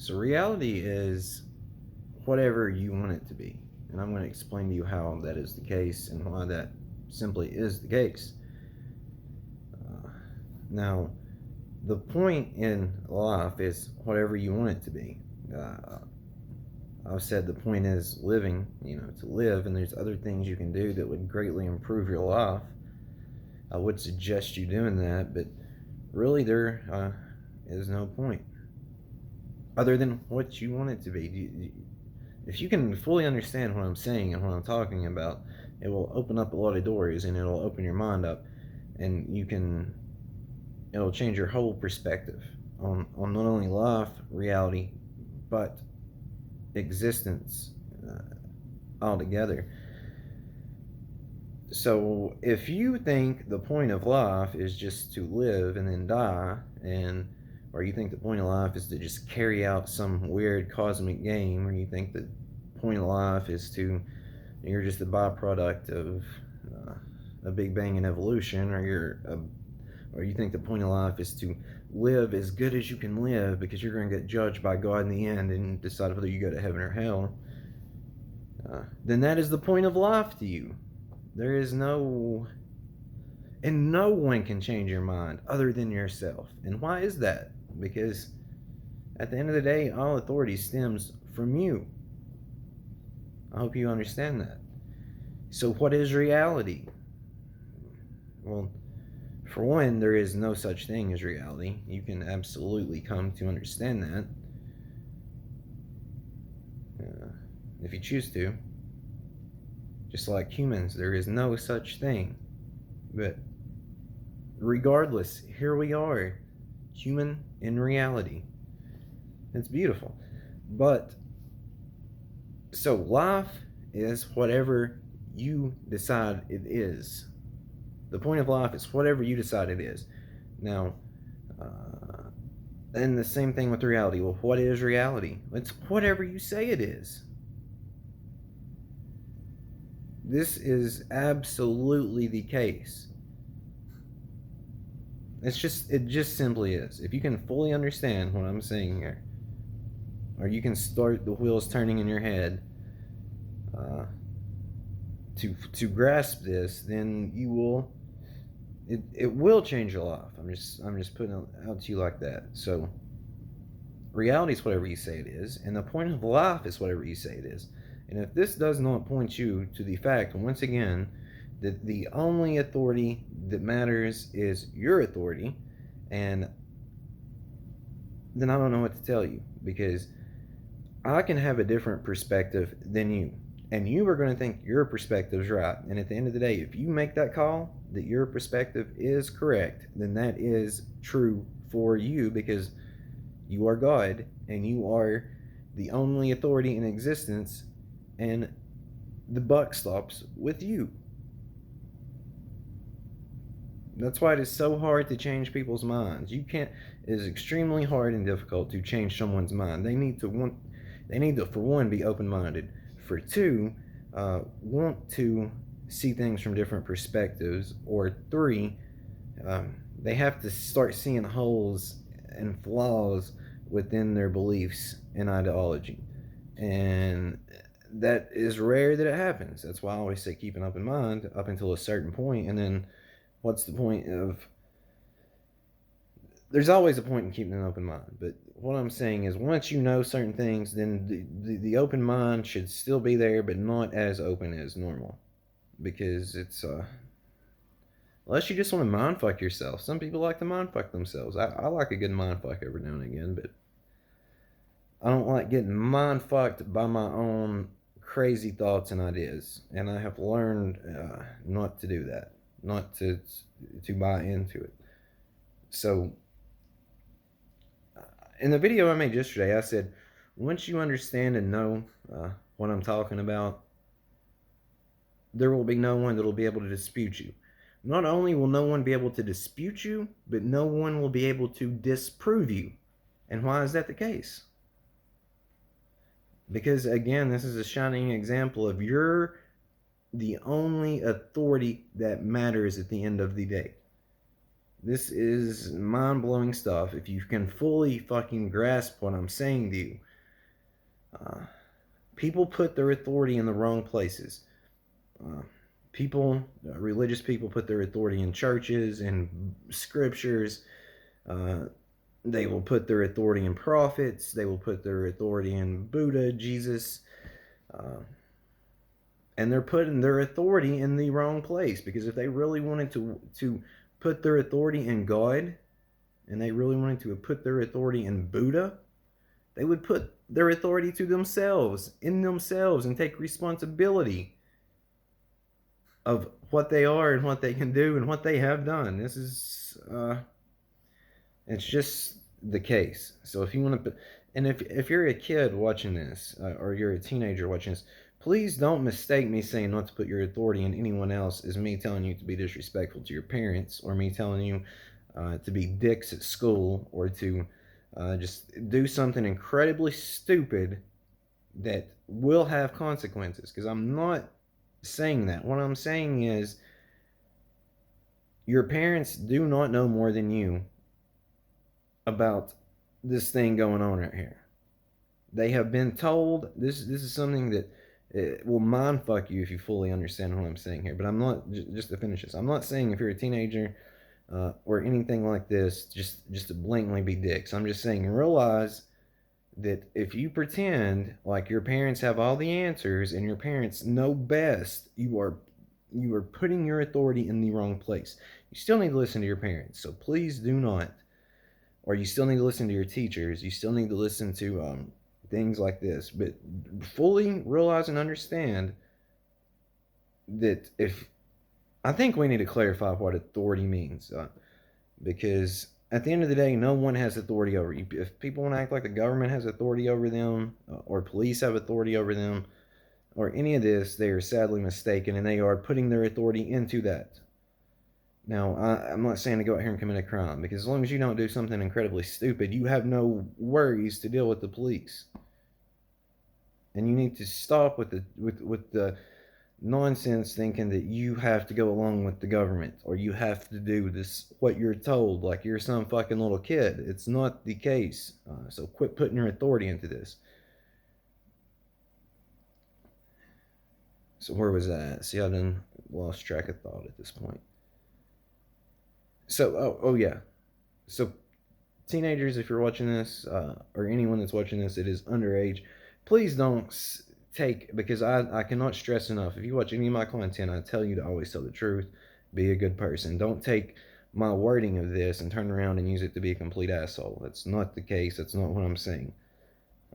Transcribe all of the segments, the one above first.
So reality is whatever you want it to be. And I'm going to explain to you how that is the case and why that simply is the case. Now, the point in life is whatever you want it to be. I've said the point is living, to live, and there's other things you can do that would greatly improve your life. I would suggest you doing that, but really there is no point other than what you want it to be. If you can fully understand what I'm saying and what I'm talking about, it will open up a lot of doors and it'll open your mind up, and it'll change your whole perspective on not only life, reality, but existence altogether. So if you think the point of life is just to live and then die, or you think the point of life is to just carry out some weird cosmic game, or you think the point of life is you're just a byproduct of a Big Bang and evolution, or you think the point of life is to live as good as you can live because you're going to get judged by God in the end and decide whether you go to heaven or hell, then that is the point of life to you. There is no one can change your mind other than yourself. And why is that? Because at the end of the day, all authority stems from you. I hope you understand that. So what is reality? Well, for one, there is no such thing as reality. You can absolutely come to understand that if you choose to. Just like humans, there is no such thing. But regardless, here we are, human in reality. It's beautiful. But so life is whatever you decide it is. The point of life is whatever you decide it is. Now, and the same thing with reality. Well, what is reality? It's whatever you say it is. This is absolutely the case. It just simply is. If you can fully understand what I'm saying here, or you can start the wheels turning in your head to grasp this, then you will. It will change your life. I'm just putting it out to you like that. So reality is whatever you say it is, and the point of life is whatever you say it is. And if this does not point you to the fact, once again, that the only authority that matters is your authority, and then I don't know what to tell you, because I can have a different perspective than you, and you are going to think your perspective is right. And at the end of the day, if you make that call that your perspective is correct, then that is true for you, because you are God and you are the only authority in existence, and the buck stops with you. That's why it is so hard to change people's minds. It is extremely hard and difficult to change someone's mind. They need to, for one, be open-minded. For two, want to see things from different perspectives. Or three, they have to start seeing holes and flaws within their beliefs and ideology. And that is rare that it happens. That's why I always say keep an open mind up until a certain point, and then what's the point of... There's always a point in keeping an open mind, but what I'm saying is once you know certain things, then the open mind should still be there, but not as open as normal, because it's unless you just want to mind fuck yourself. Some people like to mind fuck themselves. I like a good mind fuck every now and again, but I don't like getting mind fucked by my own crazy thoughts and ideas, and I have learned not to do that, not to buy into it. So in the video I made yesterday, I said once you understand and know what I'm talking about, there will be no one that will be able to dispute you. Not only will no one be able to dispute you, but no one will be able to disprove you. And why is that the case? Because again, this is a shining example of you're the only authority that matters at the end of the day. This is mind-blowing stuff. If you can fully fucking grasp what I'm saying to you, people put their authority in the wrong places. Religious people put their authority in churches and scriptures. They will put their authority in prophets. They will put their authority in Buddha, Jesus. And they're putting their authority in the wrong place, because if they really wanted to put their authority in God, and they really wanted to put their authority in Buddha, they would put their authority to themselves, in themselves, and take responsibility of what they are and what they can do and what they have done. This is, it's just the case. So if you want to, and if you're a kid watching this, or you're a teenager watching this, please don't mistake me saying not to put your authority in anyone else as me telling you to be disrespectful to your parents, or me telling you to be dicks at school, or to just do something incredibly stupid that will have consequences. Because I'm not saying that. What I'm saying is, your parents do not know more than you about this thing going on right here. They have been told this is something that it will mind fuck you if you fully understand what I'm saying here. But I'm not, just to finish this, I'm not saying if you're a teenager or anything like this, just to blatantly be dicks. I'm just saying, realize that if you pretend like your parents have all the answers and your parents know best, you are putting your authority in the wrong place. You still need to listen to your parents, so please do not. Or you still need to listen to your teachers. You still need to listen to things like this. But fully realize and understand that I think we need to clarify what authority means. Because at the end of the day, no one has authority over you. If people want to act like the government has authority over them, or police have authority over them, or any of this, they are sadly mistaken, and they are putting their authority into that. Now, I'm not saying to go out here and commit a crime, because as long as you don't do something incredibly stupid, you have no worries to deal with the police. And you need to stop with the nonsense thinking that you have to go along with the government, or you have to do this what you're told like you're some fucking little kid. It's not the case. So quit putting your authority into this. So where was that? See, I done lost track of thought at this point. So, oh yeah. So, teenagers, if you're watching this, or anyone that's watching this, it is underage. Please don't take, because I cannot stress enough, if you watch any of my content, I tell you to always tell the truth, be a good person. Don't take my wording of this and turn around and use it to be a complete asshole. That's not the case. That's not what I'm saying.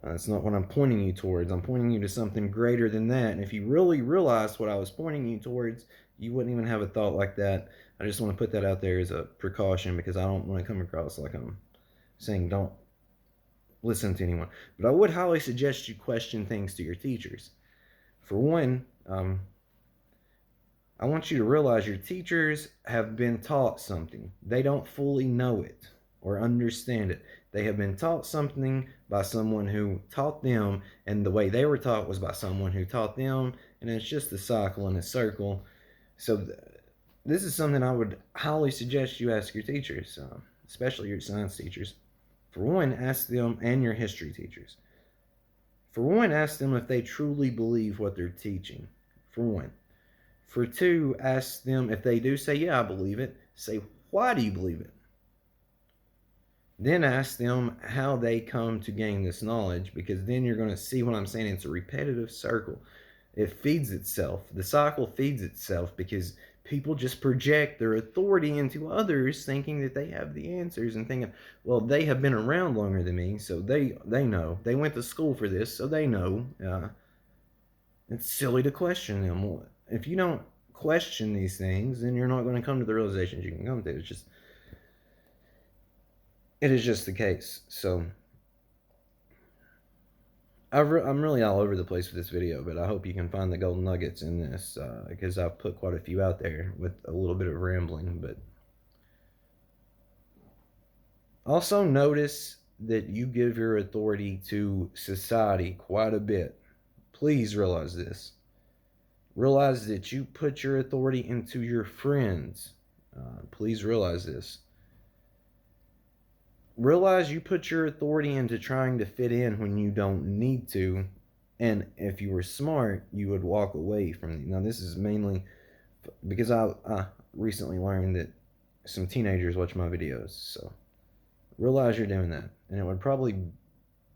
That's not what I'm pointing you towards. I'm pointing you to something greater than that. And if you really realized what I was pointing you towards, you wouldn't even have a thought like that. I just want to put that out there as a precaution, because I don't want to come across like I'm saying don't listen to anyone. But I would highly suggest you question things to your teachers. For one, I want you to realize your teachers have been taught something. They don't fully know it or understand it. They have been taught something by someone who taught them, and the way they were taught was by someone who taught them, and it's just a cycle and a circle. So this is something I would highly suggest you ask your teachers, especially your science teachers. For one, ask them, and your history teachers. For one, ask them if they truly believe what they're teaching. For one. For two, ask them if they do say, yeah, I believe it. Say, why do you believe it? Then ask them how they come to gain this knowledge, because then you're going to see what I'm saying. It's a repetitive circle. It feeds itself. The cycle feeds itself, because people just project their authority into others, thinking that they have the answers, and thinking, well, they have been around longer than me, so they know. They went to school for this, so they know. It's silly to question them. If you don't question these things, then you're not going to come to the realizations you can come to. It is just the case. So I'm really all over the place with this video, but I hope you can find the golden nuggets in this, because I've put quite a few out there with a little bit of rambling. But also notice that you give your authority to society quite a bit. Please realize this. Realize that you put your authority into your friends. Please realize this. realize you put your authority into trying to fit in when you don't need to. And if you were smart, you would walk away from it. Now, this is mainly because I recently learned that some teenagers watch my videos. So realize you're doing that. And it would probably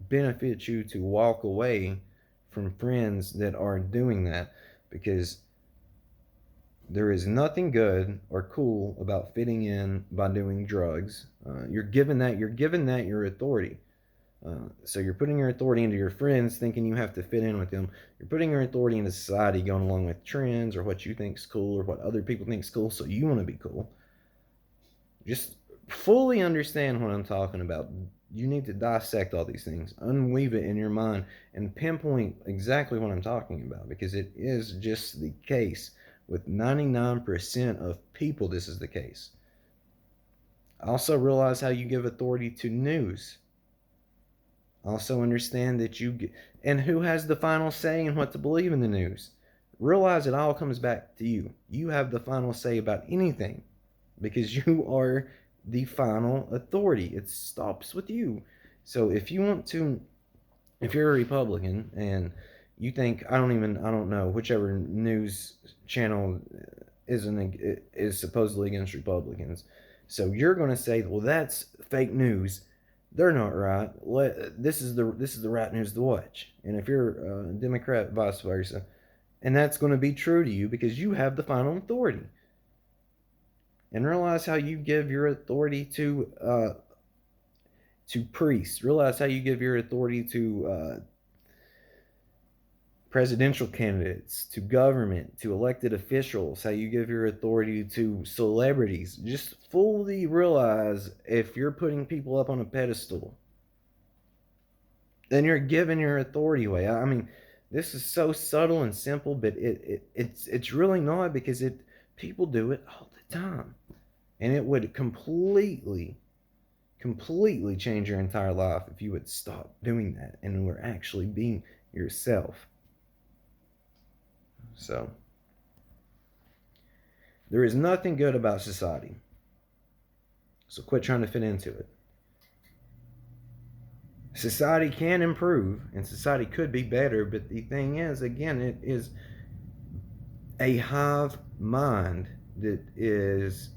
benefit you to walk away from friends that are doing that, because there is nothing good or cool about fitting in by doing drugs. You're given that your authority. So you're putting your authority into your friends, thinking you have to fit in with them. You're putting your authority into society, going along with trends or what you think's cool or what other people think's cool, so you want to be cool. Just fully understand what I'm talking about. You need to dissect all these things, unweave it in your mind, and pinpoint exactly what I'm talking about, because it is just the case. With 99% of people, this is the case. Also realize how you give authority to news. Also understand that and who has the final say in what to believe in the news. Realize it all comes back to you. You have the final say about anything, because you are the final authority. It stops with you. So if you're a Republican and you think, I don't know, whichever news channel is supposedly against Republicans, so you're going to say, well, that's fake news. They're not right. This is the right news to watch. And if you're a Democrat, vice versa, and that's going to be true to you because you have the final authority. And realize how you give your authority to priests. Realize how you give your authority to presidential candidates, to government, to elected officials, how you give your authority to celebrities. Just fully realize if you're putting people up on a pedestal, then you're giving your authority away. I mean, this is so subtle and simple, but it's really not, because people do it all the time. And it would completely change your entire life if you would stop doing that and were actually being yourself. So, there is nothing good about society. So quit trying to fit into it. Society can improve and society could be better, but the thing is, again, it is a hive mind that is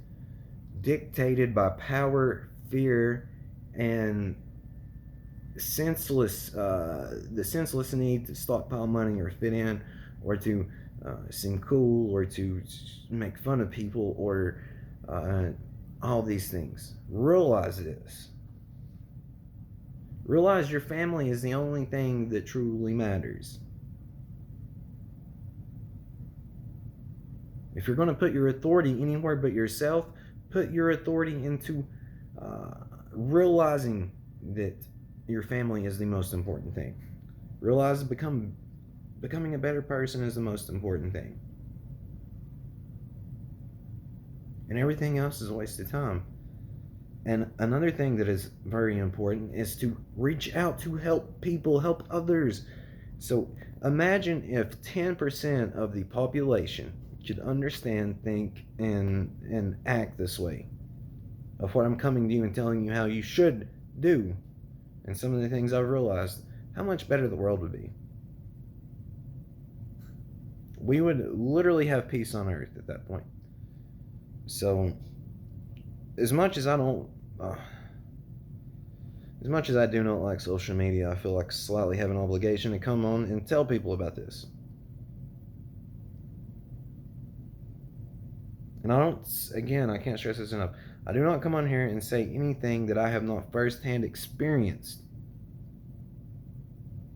dictated by power, fear, and the senseless need to stockpile money or fit in, or to seem cool, or to make fun of people, or all these things. Realize this. Realize your family is the only thing that truly matters. If you're going to put your authority anywhere but yourself, put your authority into realizing that your family is the most important thing. Realize becoming a better person is the most important thing. And everything else is a waste of time. And another thing that is very important is to reach out to help people, help others. So imagine if 10% of the population could understand, think, and act this way, of what I'm coming to you and telling you how you should do, and some of the things I've realized, how much better the world would be. We would literally have peace on earth at that point. So, as much as I do not like social media, I feel like slightly have an obligation to come on and tell people about this. And I can't stress this enough. I do not come on here and say anything that I have not firsthand experienced.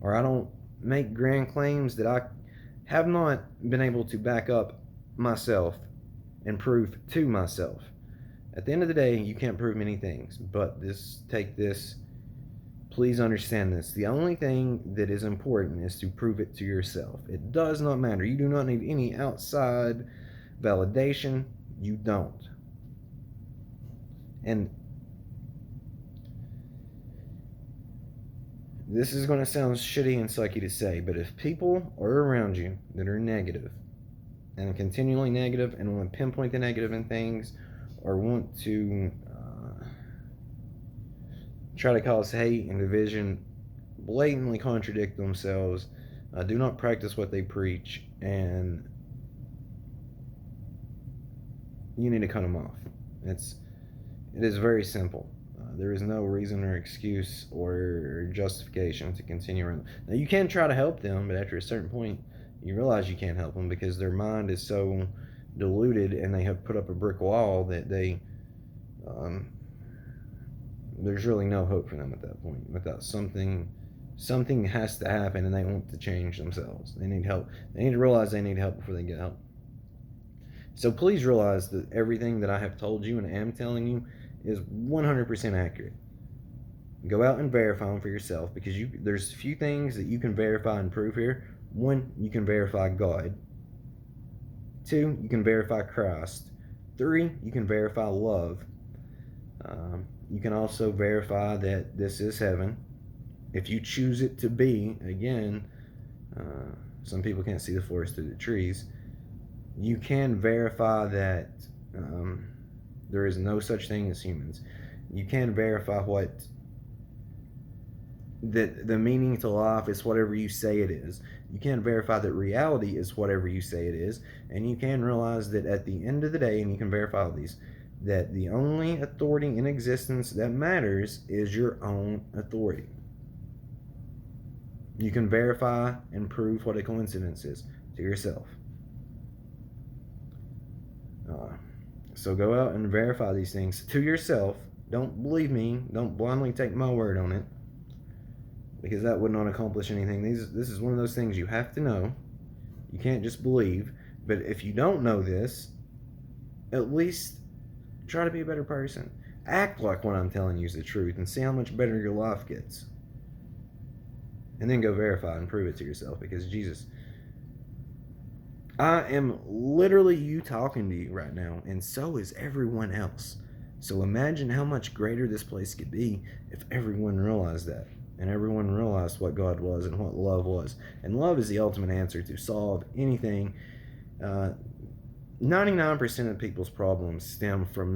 Or I don't make grand claims that I have not been able to back up myself and prove to myself. At the end of the day, you can't prove many things, but take this, please understand this. The only thing that is important is to prove it to yourself. It does not matter. You do not need any outside validation. You don't. And this is going to sound shitty and sucky to say, but if people are around you that are negative and continually negative and want to pinpoint the negative in things, or want to try to cause hate and division, blatantly contradict themselves, do not practice what they preach, and you need to cut them off. It is very simple. There is no reason or excuse or justification to continue around. Now, you can try to help them, but after a certain point, you realize you can't help them because their mind is so diluted and they have put up a brick wall that there's really no hope for them at that point. Without something has to happen, and they want to change themselves. They need help. They need to realize they need help before they get help. So please realize that everything that I have told you and am telling you is 100% accurate. Go out and verify them for yourself, because there's a few things that you can verify and prove here. One, you can verify God. Two, you can verify Christ. Three, you can verify love. You can also verify that this is heaven. If you choose it to be, again, some people can't see the forest through the trees. You can verify that there is no such thing as humans. You can verify that the meaning to life is whatever you say it is. You can verify that reality is whatever you say it is. And you can realize that at the end of the day, and you can verify all these, that the only authority in existence that matters is your own authority. You can verify and prove what a coincidence is to yourself. So go out and verify these things to yourself. Don't believe me. Don't blindly take my word on it, because that would not accomplish anything. This is one of those things you have to know. You can't just believe. But if you don't know this, at least try to be a better person. Act like what I'm telling you is the truth, and see how much better your life gets. And then go verify and prove it to yourself, because Jesus, I am literally you talking to you right now, and so is everyone else. So imagine how much greater this place could be if everyone realized that, and everyone realized what God was and what love was. And love is the ultimate answer to solve anything. 99% of people's problems stem from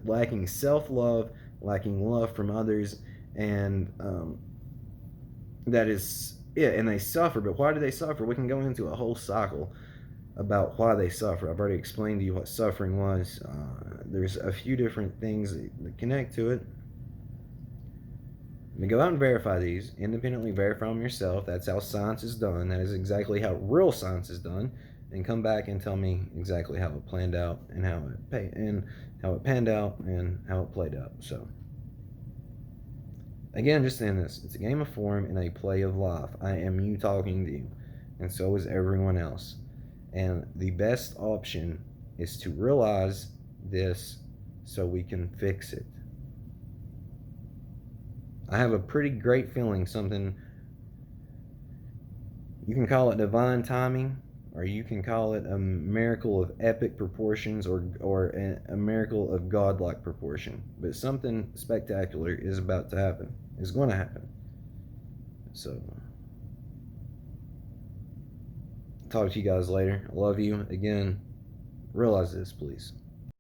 lacking self-love, lacking love from others, and that is it. And they suffer. But why do they suffer? We can go into a whole cycle about why they suffer. I've already explained to you what suffering was. There's a few different things that connect to it. Go out and verify these. Independently verify them yourself. That's how science is done. That is exactly how real science is done. And come back and tell me exactly how it planned out and how it panned out and how it played out. So again, just saying this, it's a game of form and a play of life. I am you talking to you, and so is everyone else. And the best option is to realize this so we can fix it. I have a pretty great feeling something, you can call it divine timing, or you can call it a miracle of epic proportions, or a miracle of godlike proportion. But something spectacular is about to happen. It's going to happen. So, talk to you guys later. I love you. Again, realize this, please.